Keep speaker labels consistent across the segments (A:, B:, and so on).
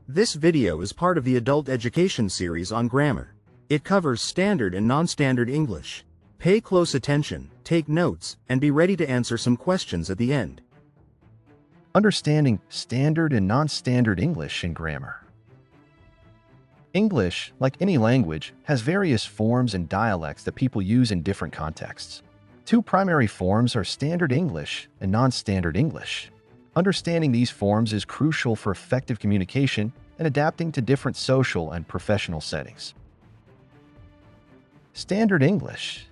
A: This video is part of the adult education series on grammar. It covers standard and non-standard English. Pay close attention, take notes, and be ready to answer some questions at the end.
B: Understanding standard and non-standard English in grammar. English, like any language, has various forms and dialects that people use in different contexts. Two primary forms are standard English and non-standard English. Understanding these forms is crucial for effective communication and adapting to different social and professional settings. Standard English.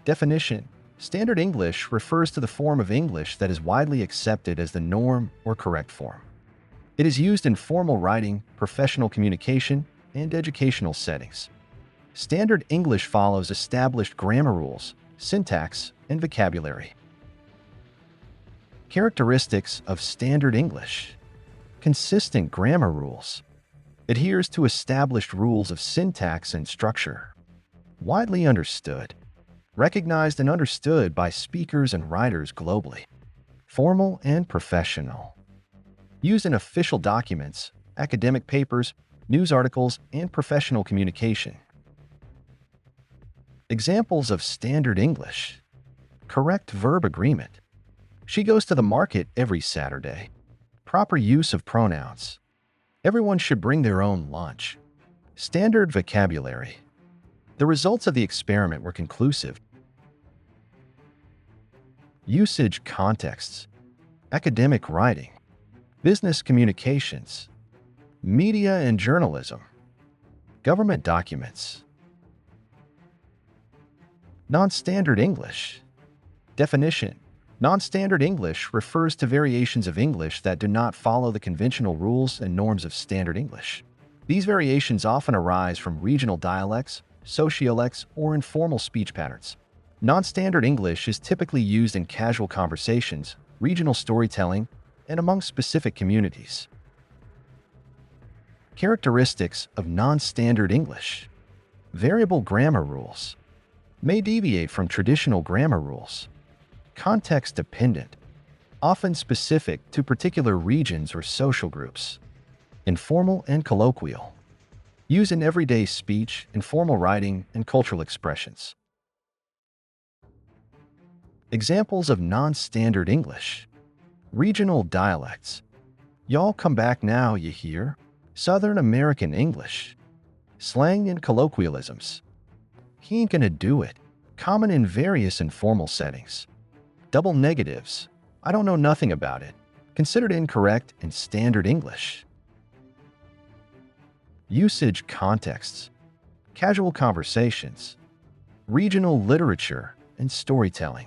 B: Definition: Standard English refers to the form of English that is widely accepted as the norm or correct form. It is used in formal writing, professional communication, and educational settings. Standard English follows established grammar rules, syntax, and vocabulary. Characteristics of Standard English. Consistent grammar rules. Adheres to established rules of syntax and structure. Widely understood. Recognized and understood by speakers and writers globally. Formal and professional. Used in official documents, academic papers, news articles, and professional communication. Examples of Standard English. Correct verb agreement. She goes to the market every Saturday. Proper use of pronouns. Everyone should bring their own lunch. Standard vocabulary. The results of the experiment were conclusive. Usage contexts. Academic writing. Business communications. Media and journalism. Government documents. Non-standard English. Definition: Non-standard English refers to variations of English that do not follow the conventional rules and norms of standard English. These variations often arise from regional dialects, sociolects, or informal speech patterns. Non-standard English is typically used in casual conversations, regional storytelling, and among specific communities. Characteristics of non-standard English. Variable grammar rules. May deviate from traditional grammar rules. Context dependent. Often specific to particular regions or social groups. Informal and colloquial. Used in everyday speech, informal writing, and cultural expressions. Examples of non-standard English. Regional dialects. Y'all come back now, you hear? Southern American English. Slang and colloquialisms. He ain't gonna do it. Common in various informal settings. Double negatives. I don't know nothing about it. Considered incorrect in standard English. Usage contexts. Casual conversations. Regional literature and storytelling.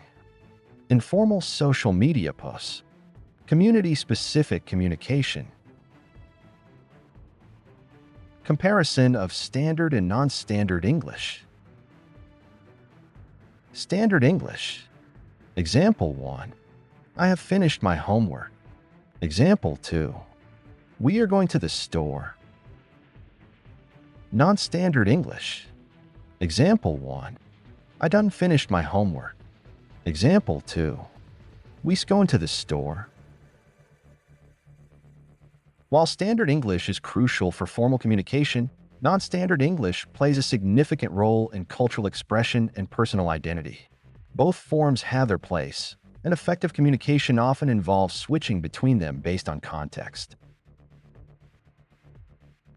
B: Informal social media posts. Community-specific communication. Comparison of standard and non-standard English. Standard English. Example 1. I have finished my homework. Example 2. We are going to the store. Non-standard English. Example 1. I done finished my homework. Example 2. We's going to the store. While standard English is crucial for formal communication, non-standard English plays a significant role in cultural expression and personal identity. Both forms have their place, and effective communication often involves switching between them based on context.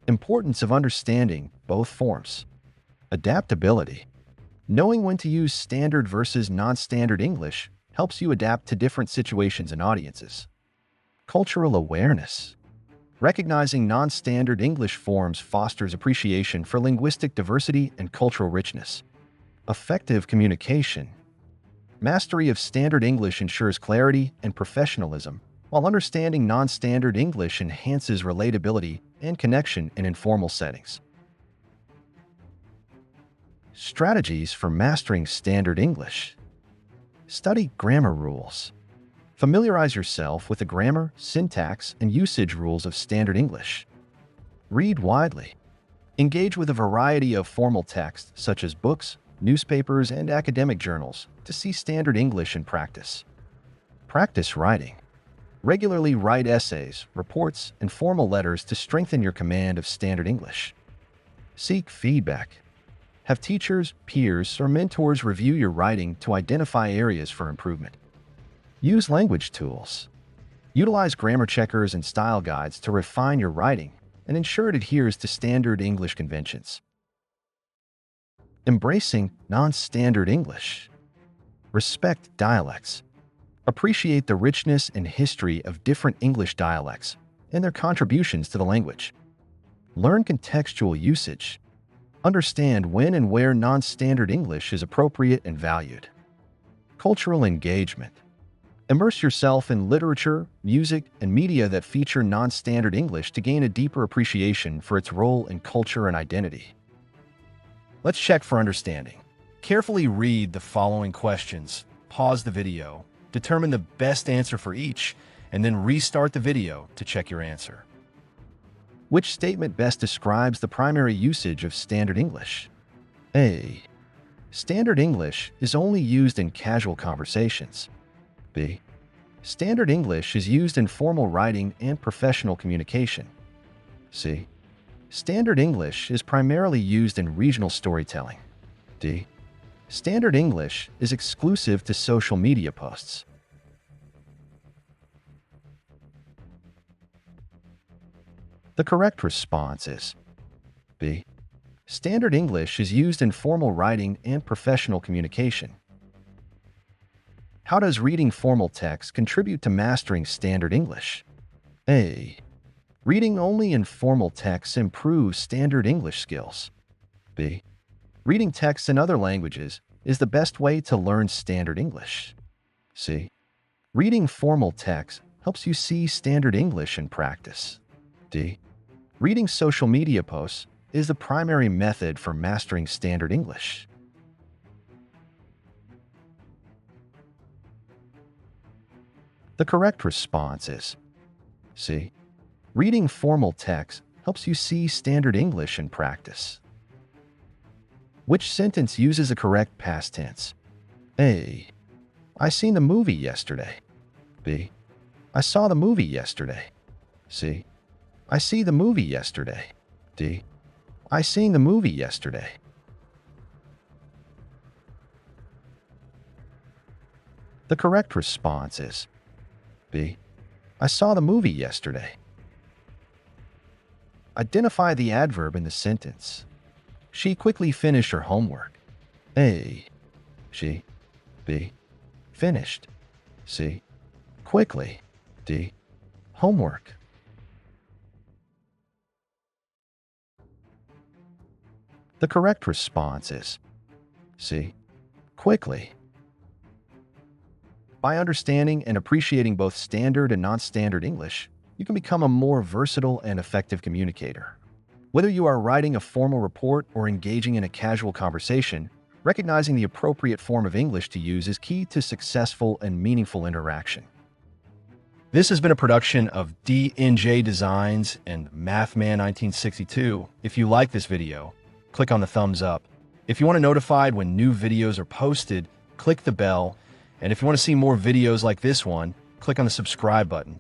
B: Importance of understanding both forms. Adaptability. Knowing when to use standard versus non-standard English helps you adapt to different situations and audiences. Cultural awareness. Recognizing non-standard English forms fosters appreciation for linguistic diversity and cultural richness. Effective communication. Mastery of standard English ensures clarity and professionalism, while understanding non-standard English enhances relatability and connection in informal settings. Strategies for mastering standard English. Study grammar rules. Familiarize yourself with the grammar, syntax, and usage rules of standard English. Read widely. Engage with a variety of formal texts such as books, newspapers, and academic journals to see standard English in practice. Practice writing. Regularly write essays, reports, and formal letters to strengthen your command of standard English. Seek feedback. Have teachers, peers, or mentors review your writing to identify areas for improvement. Use language tools. Utilize grammar checkers and style guides to refine your writing and ensure it adheres to standard English conventions. Embracing non-standard English. Respect dialects. Appreciate the richness and history of different English dialects and their contributions to the language. Learn contextual usage. Understand when and where non-standard English is appropriate and valued. Cultural engagement. Immerse yourself in literature, music, and media that feature non-standard English to gain a deeper appreciation for its role in culture and identity. Let's check for understanding. Carefully read the following questions, pause the video, determine the best answer for each, and then restart the video to check your answer. Which statement best describes the primary usage of standard English? A. Standard English is only used in casual conversations. B. Standard English is used in formal writing and professional communication. C. Standard English is primarily used in regional storytelling. D. Standard English is exclusive to social media posts. The correct response is B. Standard English is used in formal writing and professional communication. How does reading formal text contribute to mastering standard English? A. Reading only in formal texts improves standard English skills. B. Reading texts in other languages is the best way to learn standard English. C. Reading formal text helps you see standard English in practice. D. Reading social media posts is the primary method for mastering standard English. The correct response is C. Reading formal text helps you see standard English in practice. Which sentence uses the correct past tense? A. I seen the movie yesterday. B. I saw the movie yesterday. C. I see the movie yesterday. D. I seen the movie yesterday. The correct response is B. I saw the movie yesterday. Identify the adverb in the sentence. She quickly finished her homework. A. She. B. Finished. C. Quickly. D. Homework. The correct response is C. Quickly. By understanding and appreciating both standard and non-standard English, you can become a more versatile and effective communicator. Whether you are writing a formal report or engaging in a casual conversation, recognizing the appropriate form of English to use is key to successful and meaningful interaction. This has been a production of D&J Designs and MathMan 1962. If you like this video, click on the thumbs up. If you want to be notified when new videos are posted, click the bell. And if you want to see more videos like this one, click on the subscribe button.